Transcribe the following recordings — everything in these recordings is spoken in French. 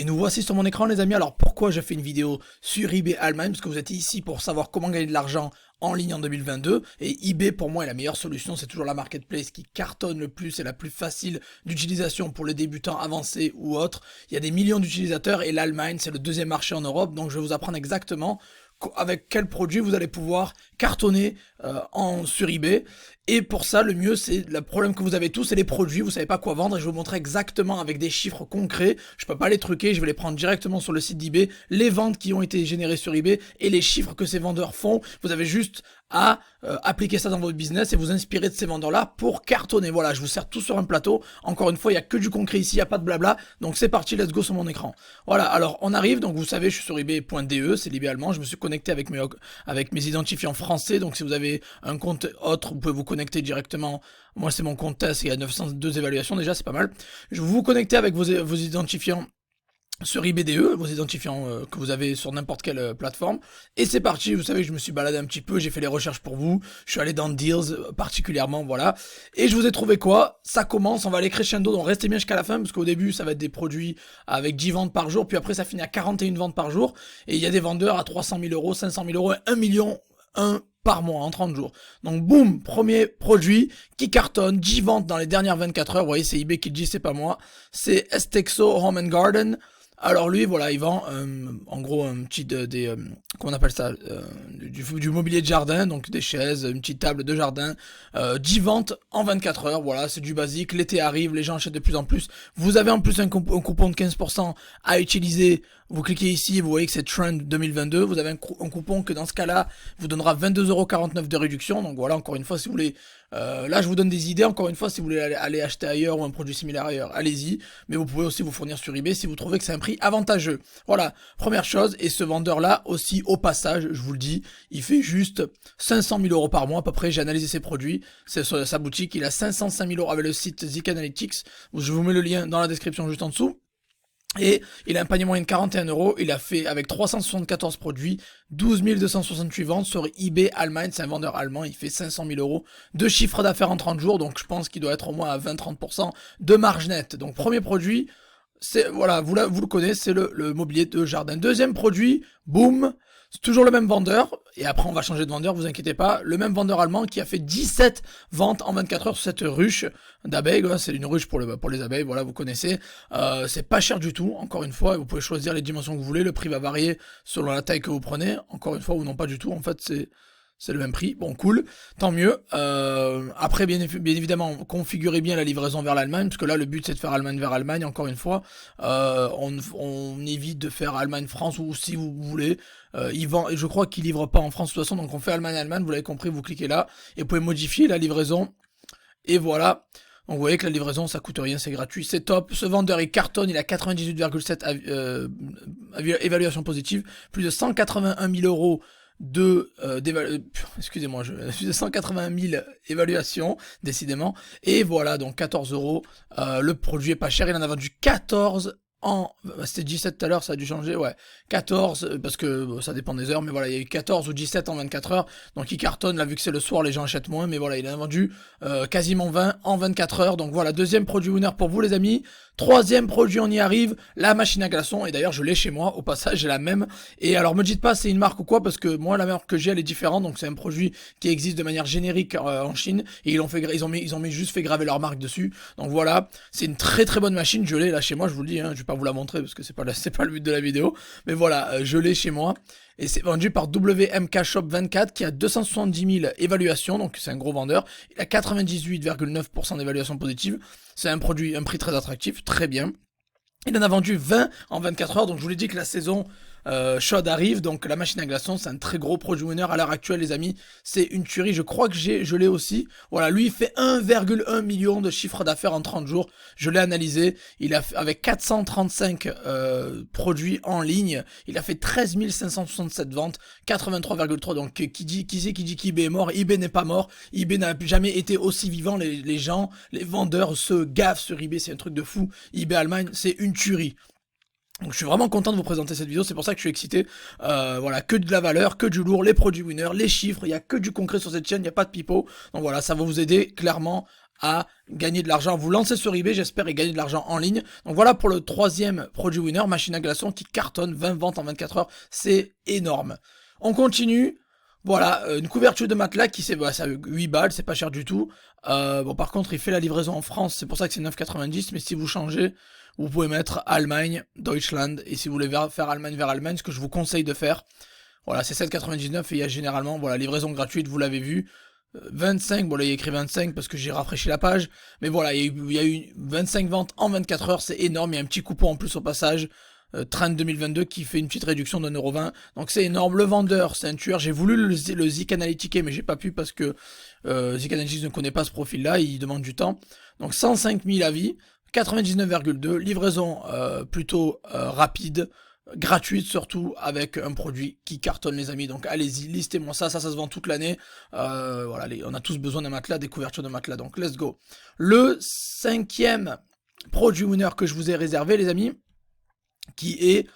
Et nous voici sur mon écran les amis. Alors pourquoi je fais une vidéo sur eBay Allemagne? Parce que vous êtes ici pour savoir comment gagner de l'argent en ligne en 2022. Et eBay pour moi est la meilleure solution. C'est toujours la marketplace qui cartonne le plus et la plus facile d'utilisation pour les débutants avancés ou autres. Il y a des millions d'utilisateurs et l'Allemagne c'est le deuxième marché en Europe. Donc je vais vous apprendre exactement avec quel produit vous allez pouvoir cartonner sur eBay. Et pour ça, le mieux, c'est le problème que vous avez tous, c'est les produits, vous savez pas quoi vendre, et je vais vous montrer exactement avec des chiffres concrets, je peux pas les truquer, je vais les prendre directement sur le site d'eBay, les ventes qui ont été générées sur eBay, et les chiffres que ces vendeurs font, vous avez juste à appliquer ça dans votre business et vous inspirer de ces vendeurs-là pour cartonner. Voilà, je vous sers tout sur un plateau, encore une fois, il y a que du concret ici, il n'y a pas de blabla, donc c'est parti, let's go sur mon écran. Voilà, alors on arrive, donc vous savez, je suis sur ebay.de, c'est l'eBay allemand, je me suis connecté avec mes identifiants français, donc si vous avez un compte autre, vous pouvez vous connecter directement. Moi c'est mon compte test, il y a 902 évaluations déjà, c'est pas mal. Je vais vous connecter avec vos identifiants sur eBay.de, vos identifiants que vous avez sur n'importe quelle plateforme. Et c'est parti, vous savez, je me suis baladé un petit peu, j'ai fait les recherches pour vous, je suis allé dans Deals particulièrement, voilà. Et je vous ai trouvé quoi? Ça commence, on va aller crescendo, donc restez bien jusqu'à la fin, parce qu'au début, ça va être des produits avec 10 ventes par jour, puis après ça finit à 41 ventes par jour. Et il y a des vendeurs à 300 000 euros, 500 000 euros, 1 million, par mois en 30 jours. Donc boum, premier produit qui cartonne, 10 ventes dans les dernières 24 heures. Vous voyez, c'est eBay qui le dit, c'est pas moi. C'est Estexo Home and Garden. Alors lui, voilà, il vend en gros un petit comment on appelle ça, du mobilier de jardin, donc des chaises, une petite table de jardin, 10 ventes en 24 heures, voilà, c'est du basique, l'été arrive, les gens achètent de plus en plus. Vous avez en plus un coupon de 15% à utiliser, vous cliquez ici, vous voyez que c'est Trend 2022, vous avez un coupon que dans ce cas-là, vous donnera 22,49 € de réduction, donc voilà, encore une fois, si vous voulez, là je vous donne des idées, encore une fois, si vous voulez aller acheter ailleurs ou un produit similaire ailleurs, allez-y, mais vous pouvez aussi vous fournir sur eBay si vous trouvez que c'est un prix avantageux. Voilà, première chose, et ce vendeur-là aussi, au passage, je vous le dis, il fait juste 500 000 euros par mois à peu près, j'ai analysé ses produits, c'est sur sa boutique, il a 505 000 euros avec le site Zik Analytics, je vous mets le lien dans la description juste en dessous. Et il a un panier moyen de 41 euros, il a fait avec 374 produits, 12 268 ventes sur eBay Allemagne, c'est un vendeur allemand, il fait 500 000 euros de chiffre d'affaires en 30 jours, donc je pense qu'il doit être au moins à 20-30% de marge nette. Donc premier produit, c'est voilà, vous le connaissez, c'est le mobilier de jardin. Deuxième produit, boum, c'est toujours le même vendeur, et après on va changer de vendeur, vous inquiétez pas, le même vendeur allemand qui a fait 17 ventes en 24 heures sur cette ruche d'abeilles, c'est une ruche pour les abeilles, voilà, vous connaissez, c'est pas cher du tout, encore une fois, vous pouvez choisir les dimensions que vous voulez, le prix va varier selon la taille que vous prenez, encore une fois, ou non pas du tout, en fait c'est le même prix, bon cool, tant mieux. Après bien évidemment configurez bien la livraison vers l'Allemagne, parce que là le but c'est de faire Allemagne vers Allemagne, encore une fois, on évite de faire Allemagne-France, ou si vous voulez, je crois qu'il livre pas en France de toute façon, donc on fait Allemagne-Allemagne, vous l'avez compris, vous cliquez là, et vous pouvez modifier la livraison, et voilà. Donc vous voyez que la livraison ça coûte rien, c'est gratuit, c'est top. Ce vendeur il cartonne, il a 98,7 évaluation positive, plus de 181 000 euros excusez-moi, je suis de 180 000 évaluations, décidément, et voilà, donc 14 euros, le produit est pas cher, il en a vendu 14 c'était 17 tout à l'heure, ça a dû changer, ouais, 14, parce que ça dépend des heures, mais voilà, il y a eu 14 ou 17 en 24 heures, donc il cartonne, là, vu que c'est le soir, les gens achètent moins, mais voilà, il en a vendu quasiment 20 en 24 heures, donc voilà, deuxième produit winner pour vous, les amis. Troisième produit, on y arrive, la machine à glaçons, et d'ailleurs je l'ai chez moi, au passage j'ai la même, et alors me dites pas c'est une marque ou quoi, parce que moi la marque que j'ai elle est différente, donc c'est un produit qui existe de manière générique en Chine, et ils ont mis juste fait graver leur marque dessus, donc voilà, c'est une très très bonne machine, je l'ai là chez moi, je vous le dis, je vais pas vous la montrer, parce que c'est pas le but de la vidéo, mais voilà, je l'ai chez moi, et c'est vendu par WMK Shop 24 qui a 270 000 évaluations, donc c'est un gros vendeur, il a 98,9% d'évaluation positive, c'est un prix très attractif, très bien. Il en a vendu 20 en 24 heures, donc je vous l'ai dit que la saison chaude arrive, donc la machine à glaçons, c'est un très gros produit winner à l'heure actuelle, les amis, c'est une tuerie, je crois que je l'ai aussi, voilà, lui il fait 1,1 million de chiffre d'affaires en 30 jours, je l'ai analysé, il a fait, avec 435 produits en ligne, il a fait 13 567 ventes, 83,3, donc qui dit qu'eBay est mort, eBay n'est pas mort, eBay n'a jamais été aussi vivant, les gens, les vendeurs se gavent sur eBay, c'est un truc de fou, eBay Allemagne, c'est une tuerie. Donc je suis vraiment content de vous présenter cette vidéo, c'est pour ça que je suis excité, voilà, que de la valeur, que du lourd, les produits winners, les chiffres, il n'y a que du concret sur cette chaîne, il n'y a pas de pipeau, donc voilà, ça va vous aider clairement à gagner de l'argent. Vous lancez sur eBay, j'espère, et gagner de l'argent en ligne. Donc voilà pour le troisième produit winner, machine à glaçons qui cartonne, 20 ventes en 24 heures. C'est énorme. On continue. Voilà, une couverture de matelas qui c'est 8 balles, c'est pas cher du tout. Bon, par contre, il fait la livraison en France, c'est pour ça que c'est 9,90, mais si vous changez, vous pouvez mettre Allemagne, Deutschland, et si vous voulez faire Allemagne vers Allemagne, ce que je vous conseille de faire, voilà, c'est 7,99 et il y a généralement, voilà, livraison gratuite, vous l'avez vu. 25, bon là il y a écrit 25 parce que j'ai rafraîchi la page, mais voilà, il y a eu 25 ventes en 24 heures, c'est énorme, il y a un petit coupon en plus au passage. Trend 2022 qui fait une petite réduction de 1,20€. Donc c'est énorme. Le vendeur, c'est un tueur. J'ai voulu le Zik Analytics, mais j'ai pas pu parce que Zik Analytics ne connaît pas ce profil-là. Il demande du temps. Donc 105 000 avis, 99,2. Livraison plutôt rapide, gratuite surtout, avec un produit qui cartonne les amis. Donc allez-y, listez-moi ça. Ça se vend toute l'année. Voilà, on a tous besoin d'un matelas, des couvertures de matelas. Donc let's go. Le cinquième produit winner que je vous ai réservé, les amis, qui est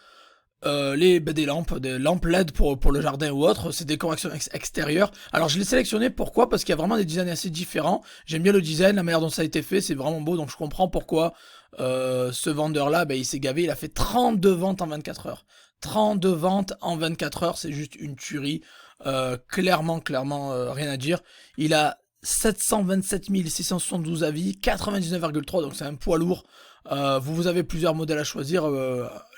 des lampes LED pour le jardin ou autre, c'est décoration extérieure. Alors je l'ai sélectionné, pourquoi? Parce qu'il y a vraiment des designs assez différents. J'aime bien le design, la manière dont ça a été fait, c'est vraiment beau, donc je comprends pourquoi ce vendeur là, il s'est gavé, il a fait 32 ventes en 24 heures. 32 ventes en 24 heures, c'est juste une tuerie. Clairement, rien à dire. Il a 727 672 avis, 99,3, donc c'est un poids lourd. Vous avez plusieurs modèles à choisir,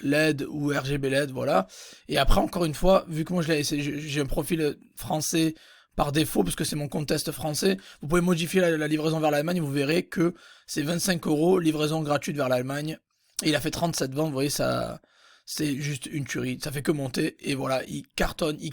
LED ou RGB LED, voilà. Et après, encore une fois, vu que moi j'ai un profil français par défaut, parce que c'est mon compte test français, vous pouvez modifier la livraison vers l'Allemagne, vous verrez que c'est 25€, livraison gratuite vers l'Allemagne. Et il a fait 37 ventes, vous voyez, ça... C'est juste une tuerie, ça fait que monter, et voilà, il cartonne. Et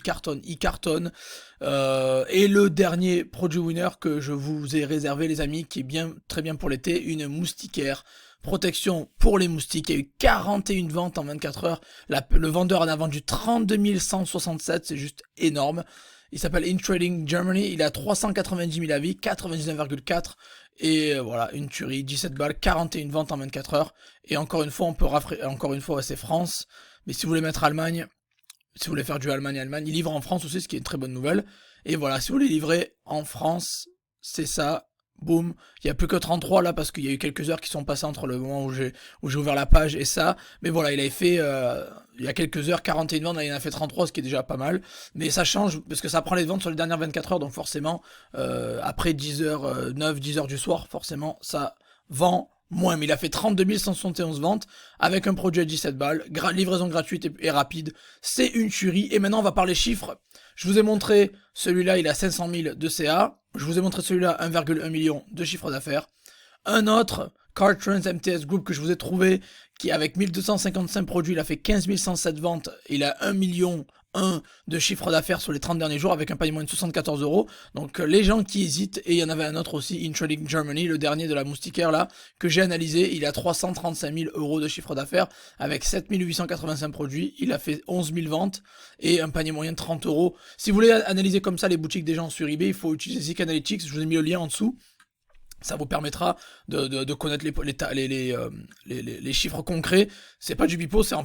le dernier produit winner que je vous ai réservé, les amis, qui est très bien pour l'été, une moustiquaire. Protection pour les moustiques, il y a eu 41 ventes en 24 heures, le vendeur en a vendu 32 167, c'est juste énorme. Il s'appelle InTrading Germany, il a 390 000 avis, 99,4, et voilà, une tuerie, 17 balles, 41 ventes en 24 heures, et encore une fois, c'est France, mais si vous voulez mettre Allemagne, si vous voulez faire du Allemagne, il livre en France aussi, ce qui est une très bonne nouvelle, et voilà, si vous voulez livrer en France, c'est ça. Boum, il n'y a plus que 33 là parce qu'il y a eu quelques heures qui sont passées entre le moment où j'ai ouvert la page et ça, mais voilà, il avait fait il y a quelques heures 41 ventes, il en a fait 33, ce qui est déjà pas mal, mais ça change parce que ça prend les ventes sur les dernières 24 heures, donc forcément après 10h, 9-10h du soir, forcément ça vend moins, mais il a fait 32 171 ventes avec un produit à 17 balles, livraison gratuite et rapide, c'est une tuerie. Et maintenant on va parler chiffres. Je vous ai montré celui-là, il a 500 000 de CA, je vous ai montré celui-là 1,1 million de chiffre d'affaires. Un autre, Car Trends MTS Group, que je vous ai trouvé, qui avec 1255 produits, il a fait 15 107 ventes, il a 1,1 million de chiffre d'affaires sur les 30 derniers jours avec un panier moyen de 74€. Donc les gens qui hésitent, et il y en avait un autre aussi, InTrading Germany, le dernier de la moustiquaire là, que j'ai analysé, il a 335 000€ de chiffre d'affaires avec 7 885 produits, il a fait 11 000 ventes et un panier moyen de 30€. Si vous voulez analyser comme ça les boutiques des gens sur eBay, il faut utiliser Zik Analytics, je vous ai mis le lien en dessous. Ça vous permettra de connaître les chiffres concrets. C'est pas du pipeau, c'est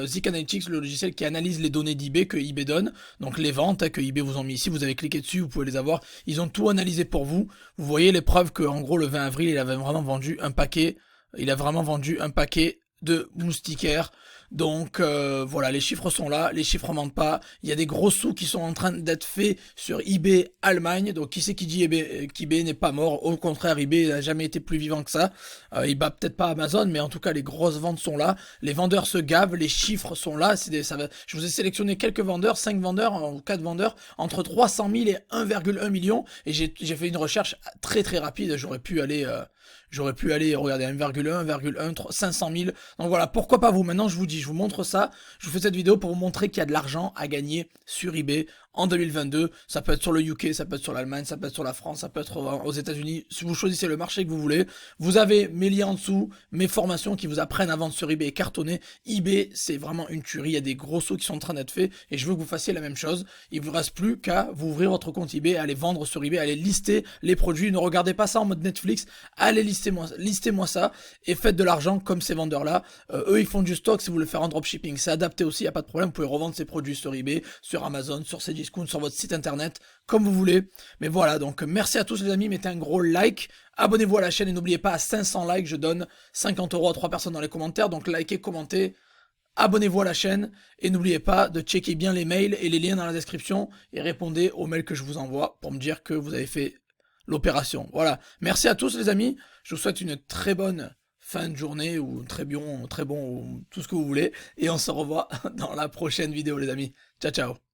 Zik Analytics, le logiciel qui analyse les données d'eBay que eBay donne. Donc les ventes que eBay vous ont mis ici, vous avez cliqué dessus, vous pouvez les avoir. Ils ont tout analysé pour vous. Vous voyez les preuves que en gros le 20 avril, il avait vraiment vendu un paquet. Il a vraiment vendu un paquet de moustiquaires. Donc voilà, les chiffres sont là, les chiffres mentent pas. Il y a des gros sous qui sont en train d'être faits sur eBay Allemagne. Donc qui c'est qui dit qu'eBay n'est pas mort? Au contraire, eBay n'a jamais été plus vivant que ça. Il bat peut-être pas Amazon, mais en tout cas les grosses ventes sont là. Les vendeurs se gavent, les chiffres sont là. Je vous ai sélectionné quelques vendeurs, 5 vendeurs ou 4 vendeurs entre 300 000 et 1,1 million. Et j'ai fait une recherche très rapide. J'aurais pu aller regarder 1,1, 500 000. Donc voilà, pourquoi pas vous? Maintenant, je vous dis, je vous montre ça. Je vous fais cette vidéo pour vous montrer qu'il y a de l'argent à gagner sur eBay en 2022. Ça peut être sur le UK, ça peut être sur l'Allemagne, ça peut être sur la France, ça peut être aux États-Unis. Si vous choisissez le marché que vous voulez, vous avez mes liens en dessous, mes formations qui vous apprennent à vendre sur eBay et cartonner. eBay, c'est vraiment une tuerie. Il y a des gros sauts qui sont en train d'être faits et je veux que vous fassiez la même chose. Il vous reste plus qu'à vous ouvrir votre compte eBay, aller vendre sur eBay, aller lister les produits. Ne regardez pas ça en mode Netflix. Allez listez-moi ça et faites de l'argent comme ces vendeurs-là. Eux, ils font du stock si vous voulez faire un dropshipping. C'est adapté aussi, il n'y a pas de problème. Vous pouvez revendre ces produits sur eBay, sur Amazon, sur Cdiscount. Discount, sur votre site internet, comme vous voulez. Mais voilà, donc merci à tous les amis, mettez un gros like, abonnez-vous à la chaîne et n'oubliez pas, à 500 likes, je donne 50 € à 3 personnes dans les commentaires. Donc likez, commentez, abonnez-vous à la chaîne et n'oubliez pas de checker bien les mails et les liens dans la description et répondez aux mails que je vous envoie pour me dire que vous avez fait l'opération. Voilà, merci à tous les amis, je vous souhaite une très bonne fin de journée ou très bon, ou tout ce que vous voulez et on se revoit dans la prochaine vidéo les amis. Ciao ciao.